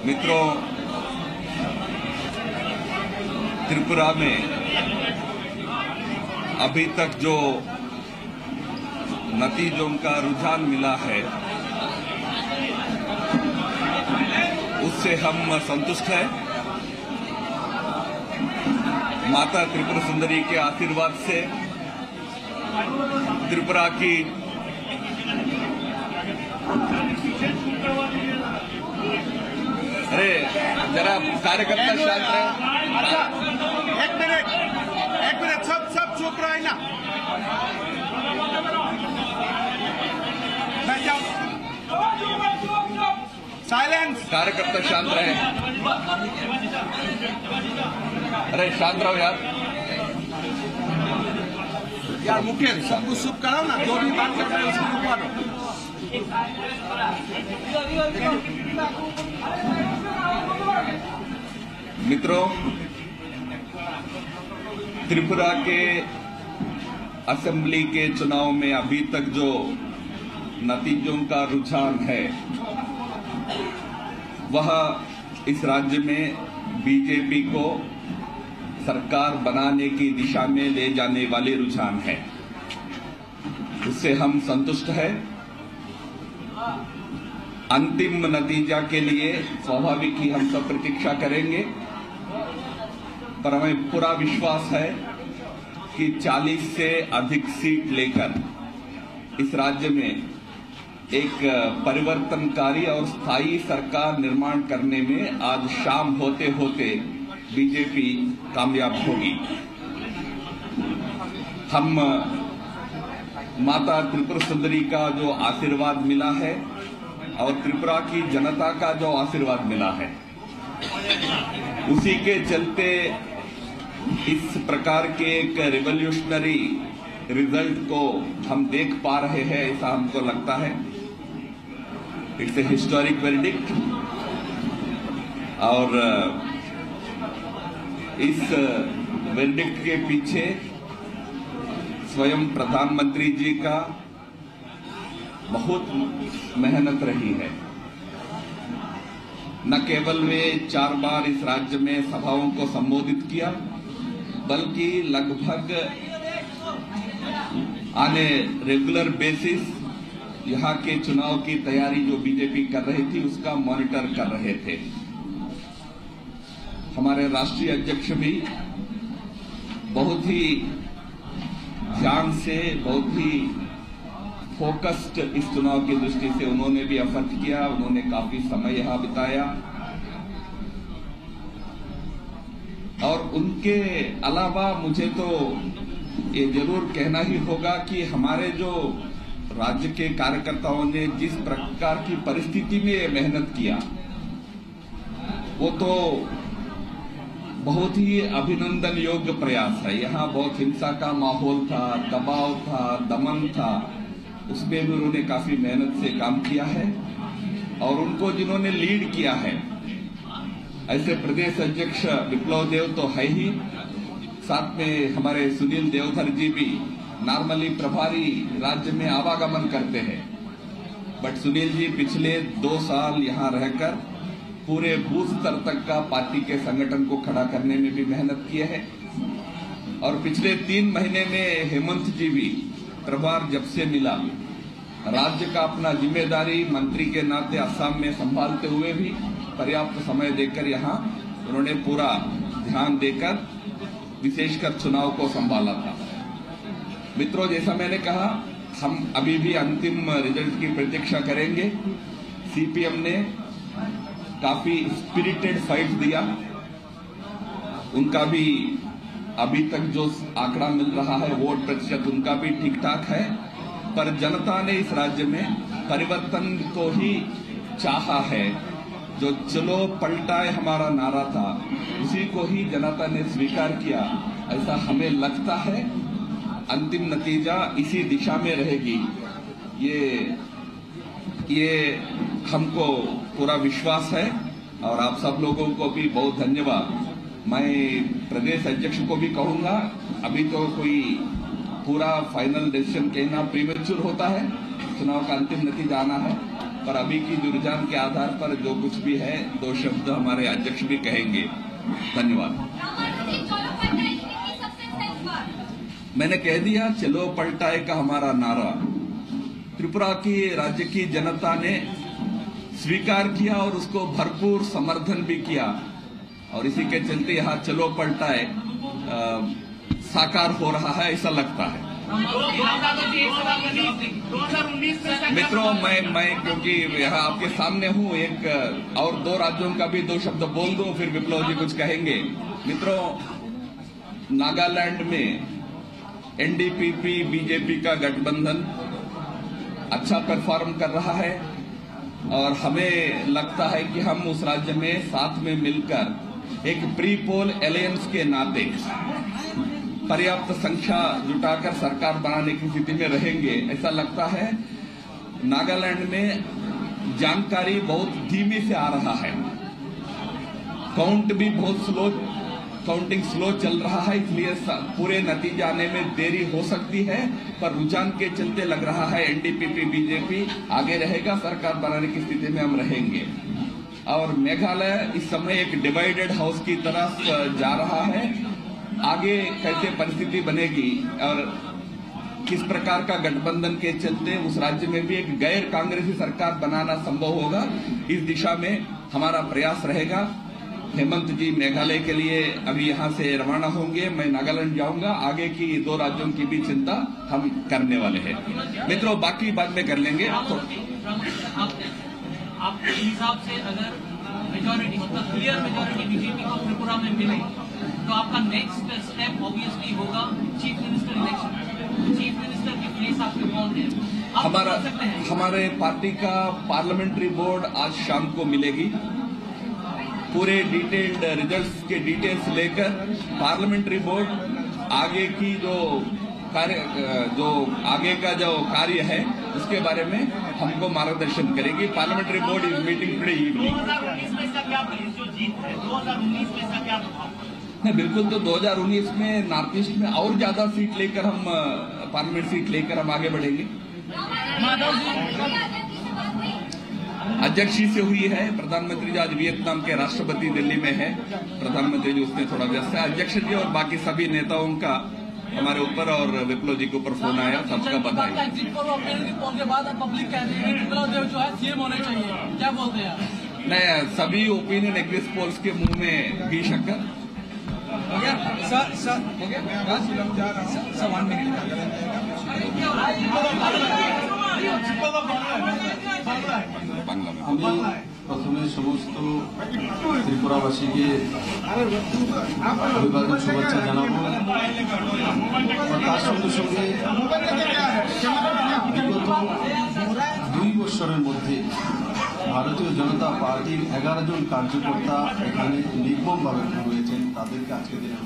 मित्रों, त्रिपुरा में अभी तक जो नतीजों का रुझान मिला है उससे हम संतुष्ट हैं। माता त्रिपुरा सुंदरी के आशीर्वाद से त्रिपुरा की अरे जरा कार्यकर्ता शांत रहे। एक मिनट सब चुप रहे ना। साइलेंस। कार्यकर्ता शांत रहे। अरे शांत रहो यार मुकेश सबको चुप कराओ ना, जो भी बात कर रहे हैं उसको चुप करो। मित्रों, त्रिपुरा के असेंबली के चुनाव में अभी तक जो नतीजों का रुझान है वह इस राज्य में बीजेपी को सरकार बनाने की दिशा में ले जाने वाले रुझान है। उससे हम संतुष्ट हैं। अंतिम नतीजा के लिए स्वाभाविक ही हम सब प्रतीक्षा करेंगे, पर हमें पूरा विश्वास है कि 40 से अधिक सीट लेकर इस राज्य में एक परिवर्तनकारी और स्थायी सरकार निर्माण करने में आज शाम होते होते बीजेपी कामयाब होगी। हम माता त्रिपुरा सुंदरी का जो आशीर्वाद मिला है और त्रिपुरा की जनता का जो आशीर्वाद मिला है, उसी के चलते इस प्रकार के एक रिवॉल्यूशनरी रिजल्ट को हम देख पा रहे हैं, ऐसा हमको लगता है। इट्स ए हिस्टोरिक वर्डिक्ट और इस वर्डिक्ट के पीछे स्वयं प्रधानमंत्री जी का बहुत मेहनत रही है। न केवल वे 4 बार इस राज्य में सभाओं को संबोधित किया, बल्कि लगभग आने रेगुलर बेसिस यहाँ के चुनाव की तैयारी जो बीजेपी कर रही थी उसका मॉनिटर कर रहे थे। हमारे राष्ट्रीय अध्यक्ष भी बहुत ही ध्यान से, बहुत ही फोकस्ड इस चुनाव की दृष्टि से उन्होंने भी एफर्ट किया। उन्होंने काफी समय यहां बिताया और उनके अलावा मुझे तो ये जरूर कहना ही होगा कि हमारे जो राज्य के कार्यकर्ताओं ने जिस प्रकार की परिस्थिति में ये मेहनत किया वो तो बहुत ही अभिनंदन योग्य प्रयास है। यहाँ बहुत हिंसा का माहौल था, दबाव था, दमन था, उसमें भी उन्होंने काफी मेहनत से काम किया है। और उनको जिन्होंने लीड किया है, ऐसे प्रदेश अध्यक्ष विप्लव देव तो है ही, साथ में हमारे सुनील देवधर जी भी नॉर्मली प्रभारी राज्य में आवागमन करते हैं, बट सुनील जी पिछले 2 साल यहाँ रहकर पूरे बूथ स्तर तक का पार्टी के संगठन को खड़ा करने में भी मेहनत किए हैं। और पिछले 3 महीने में हेमंत जी भी प्रभार जब से मिला, राज्य का अपना जिम्मेदारी मंत्री के नाते असम में संभालते हुए भी पर्याप्त समय देकर यहाँ उन्होंने पूरा ध्यान देकर विशेषकर चुनाव को संभाला था। मित्रों, जैसा मैंने कहा, हम अभी भी अंतिम रिजल्ट की प्रतीक्षा करेंगे। सीपीएम ने काफी स्पिरिटेड फाइट दिया, उनका भी अभी तक जो आंकड़ा मिल रहा है वोट प्रतिशत उनका भी ठीक ठाक है, पर जनता ने इस राज्य में परिवर्तन को ही चाहा है। जो चलो पलटाए हमारा नारा था उसी को ही जनता ने स्वीकार किया, ऐसा हमें लगता है। अंतिम नतीजा इसी दिशा में रहेगी, ये हमको पूरा विश्वास है। और आप सब लोगों को भी बहुत धन्यवाद। मैं प्रदेश अध्यक्ष को भी कहूंगा, अभी तो कोई पूरा फाइनल डिसीजन कहना प्रीमेच्योर होता है, चुनाव का अंतिम नतीजा आना है। पर अभी की रुझान के आधार पर जो कुछ भी है 2 शब्द हमारे अध्यक्ष भी कहेंगे। धन्यवाद। मैंने कह दिया, चलो पलटाए का हमारा नारा त्रिपुरा की राज्य की जनता ने स्वीकार किया और उसको भरपूर समर्थन भी किया, और इसी के चलते यहाँ चलो पलटाए साकार हो रहा है, ऐसा लगता है। मित्रों, मैं क्योंकि यहाँ आपके सामने हूँ, एक और 2 राज्यों का भी 2 शब्द बोल दूं, फिर विप्लव जी कुछ कहेंगे। मित्रों, नागालैंड में एनडीपीपी बीजेपी का गठबंधन अच्छा परफॉर्म कर रहा है, और हमें लगता है कि हम उस राज्य में साथ में मिलकर एक प्री पोल एलायंस के नाते पर्याप्त संख्या जुटाकर सरकार बनाने की स्थिति में रहेंगे, ऐसा लगता है। नागालैंड में जानकारी बहुत धीमे से आ रहा है, काउंटिंग स्लो चल रहा है, इसलिए पूरे नतीजे आने में देरी हो सकती है, पर रुझान के चलते लग रहा है एनडीपीपी बीजेपी आगे रहेगा, सरकार बनाने की स्थिति में हम रहेंगे। और मेघालय इस समय एक डिवाइडेड हाउस की तरफ जा रहा है। आगे कैसे परिस्थिति बनेगी और किस प्रकार का गठबंधन के चलते उस राज्य में भी एक गैर कांग्रेसी सरकार बनाना संभव होगा, इस दिशा में हमारा प्रयास रहेगा। हेमंत जी मेघालय के लिए अभी यहाँ से रवाना होंगे, मैं नागालैंड जाऊंगा, आगे की 2 राज्यों की भी चिंता हम करने वाले हैं। मित्रों, बाकी बाद में कर लेंगे। आपके हिसाब से अगर मेजॉरिटी मतलब क्लियर मेजॉरिटी बीजेपी को त्रिपुरा में मिले तो आपका नेक्स्ट स्टेप ऑब्वियसली होगा chief minister election. Chief minister की प्लेस आपके कौन है? हमारे पार्टी का पार्लियामेंट्री बोर्ड आज शाम को मिलेगी, पूरे डिटेल्ड रिजल्ट्स के डिटेल्स लेकर पार्लियामेंट्री बोर्ड आगे की जो आगे का जो कार्य है उसके बारे में हमको मार्गदर्शन करेगी। Parliamentary board is meeting today evening. 2019 में इसका क्या जो जीत है 2019 में इसका क्या प्रभाव? नहीं, बिल्कुल। तो 2019 में नॉर्थ ईस्ट में और ज्यादा सीट लेकर हम पार्लियामेंट सीट लेकर हम आगे बढ़ेंगे। अध्यक्ष जी से हुई है, प्रधानमंत्री जी आज वियतनाम के राष्ट्रपति दिल्ली में है, प्रधानमंत्री जी उसमें थोड़ा व्यस्त है। अध्यक्ष जी और बाकी सभी नेताओं का हमारे ऊपर और विप्लव जी के ऊपर फोन आया, सबका बधाई। के बाद पब्लिक कह रही है विप्लव देव जो है सीएम होने चाहिए, क्या बोलते हैं? नहीं, सभी ओपिनियन एग्जिट पोल्स के मुंह में घी शक्कर। আমি প্রথমে সমস্ত ত্রিপুরাবাসীকে অভিবাদন শুভেচ্ছা জানাবো। তার সঙ্গে সঙ্গে বিগত 2 বছরের মধ্যে ভারতীয় জনতা পার্টির 11 জন কার্যকর্তা এখানে নির্মমভাবে রয়েছেন, তাদেরকে আজকে দিনে